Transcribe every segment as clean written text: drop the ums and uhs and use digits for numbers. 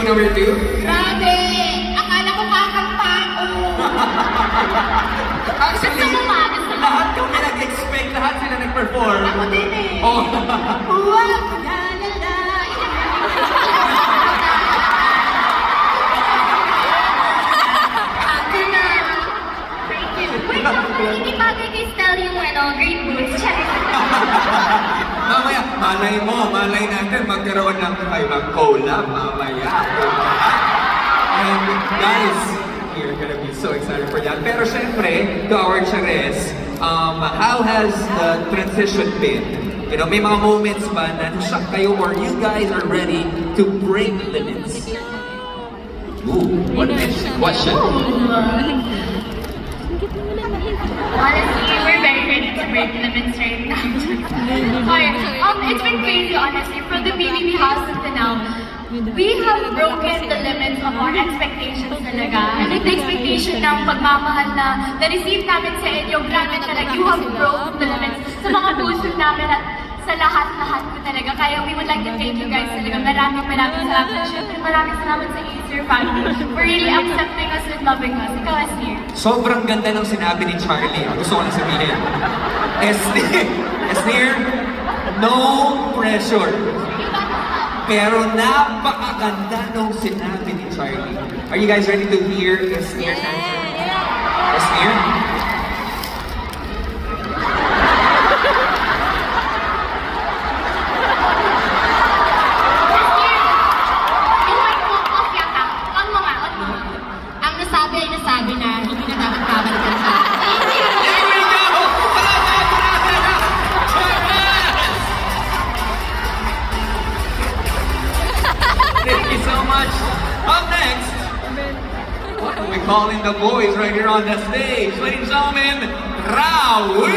number 2? Grabe! Akala ko kakanta ako. Actually, Gusto mo ba? Gusto mo? lahat kami nag-expect, lahat sila nag-perform. Ako din eh. Oh. Wag na lalay. Ako na. Thank you. Wait, hindi bagay kay Stella yung great boots. Mamaya, malay natin magkaroon ng kakaibang collab mamaya. And guys, we're gonna be so excited for that. Pero syempre, to our Chares, how has the transition been? You know, may mga moments ba na na-shock kayo or you guys are ready to break limits? Ooh, what next question? Honestly, we're very ready to break limits right now. Sorry. It's been crazy, honestly. From the BBB house until now, we have broken the limits of our expectations talaga. And the expectation ng pagmamahal na na-receive namin sa inyo, grabe talaga. You have broken the limits sa mga puso namin at sa lahat-lahat ko talaga. Kaya we would like to thank you guys talaga. Maraming salamat. Siyempre, maraming salamat sa Acer family for really accepting us and loving us. Ikaw, Asnir. Sobrang ganda ng sinabi ni Charlie. Gusto ko na sabihin. Esnir, no pressure. Pero napakaganda nung sinabi ni Charlie. Are you guys ready to hear Esnir's answer? Esnir? Yung mic mo, off yata. On mo nga. Ang nasabi ay nasabi na hindi na dapat babalikan sa Here we go! Palakpakan natin ang Chares! Thank you so much. Up next, what are we calling the boys right here on the stage? Ladies and gentlemen, Rawi!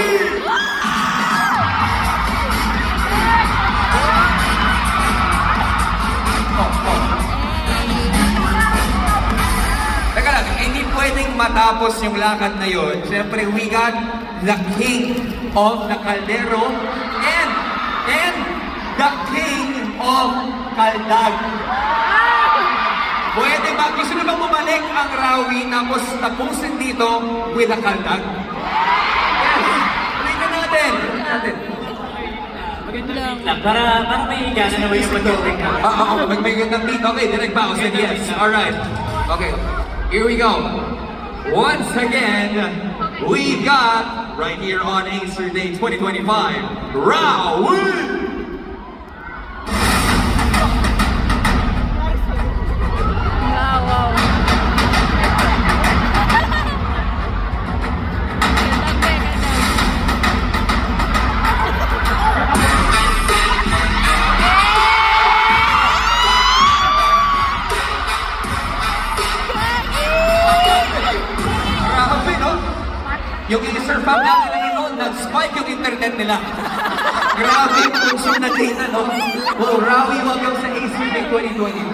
Teka lang, hindi pwedeng matapos yung lakad na yun. Siyempre, we got the king of the Caldero and the king of Caldag. Pwede ba? Gusto na bang bumalik ang Rawi tapos tapusin dito with the Caldag? Yes! Tingnan natin! Para may gana naman yung pag-ibig ka. Magbigay ng beat. Okay, direct bounce and yes. Alright. Okay, here we go. Once again, we got right here on Acer Day 2025, Rawi! Grabe, no? Yung Acer fam natin na yun, nag-spike yung internet nila. Grabe yung consume na data, no? Well, Rawi, welcome sa Acer Day 2025.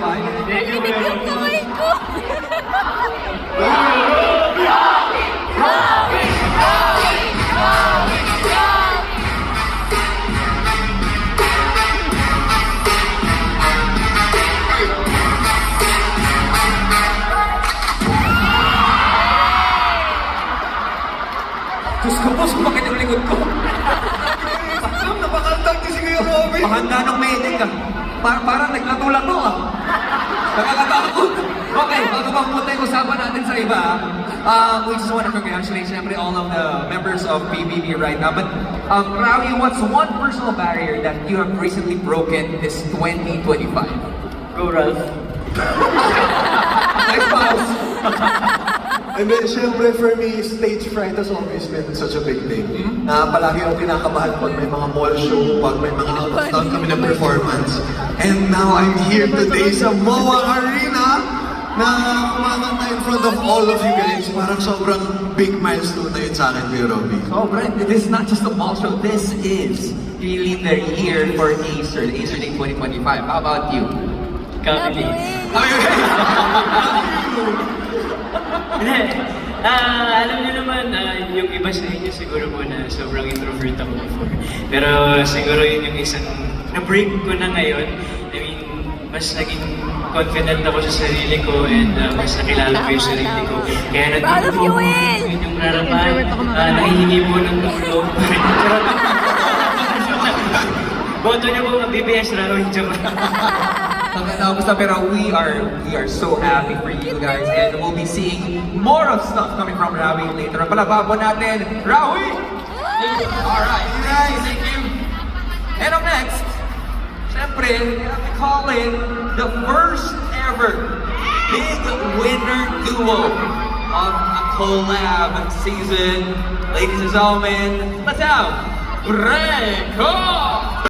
Diyos ko, boss, bakit yung likod ko? Napakantag kasi kayo, Robin! Pahanda ng medic, ah. Parang naglatulak ko, ah. Nakakatakot. Okay, bago pa punta yung usapan natin sa iba, we just want to congratulate, syempre, all of the members of PBB right now. But, Rawi, what's one personal barrier that you have recently broken this 2025? Go, Ralph. Nice pause. And then, syempre, for me, stage fright has always been such a big thing. Na palagi akong kinakabahan pag may mga mall show, pag may mga out-of-town kami na performance. And now, I'm here today sa MOA Arena na kumakanta in front of all of you guys. Parang sobrang big milestone na yun sa akin, Kuya Robby. Oh, Brent, this is not just a mall show. This is really the year for Acer, Acer Day 2025. How about you? Kami. Alam niyo naman, yung iba sa inyo siguro po na sobrang introvert ako before. Pero siguro yun yung isang na-break ko na ngayon. I mean, mas naging confident ako sa sarili ko and mas nakilala ko yung sarili ko. Kaya nandito po ako sa inyong harapan. Nahihingi po ng tulong. Boto niyo po mag-BBS Rawin. Pero we are so happy for you guys, and we'll be seeing more of stuff coming from Rawi later. Ang palababo natin, Rawi! Alright, guys, thank you. And up next, syempre, we have to call in the first ever big winner duo of a collab season. Ladies and gentlemen, let's have Record!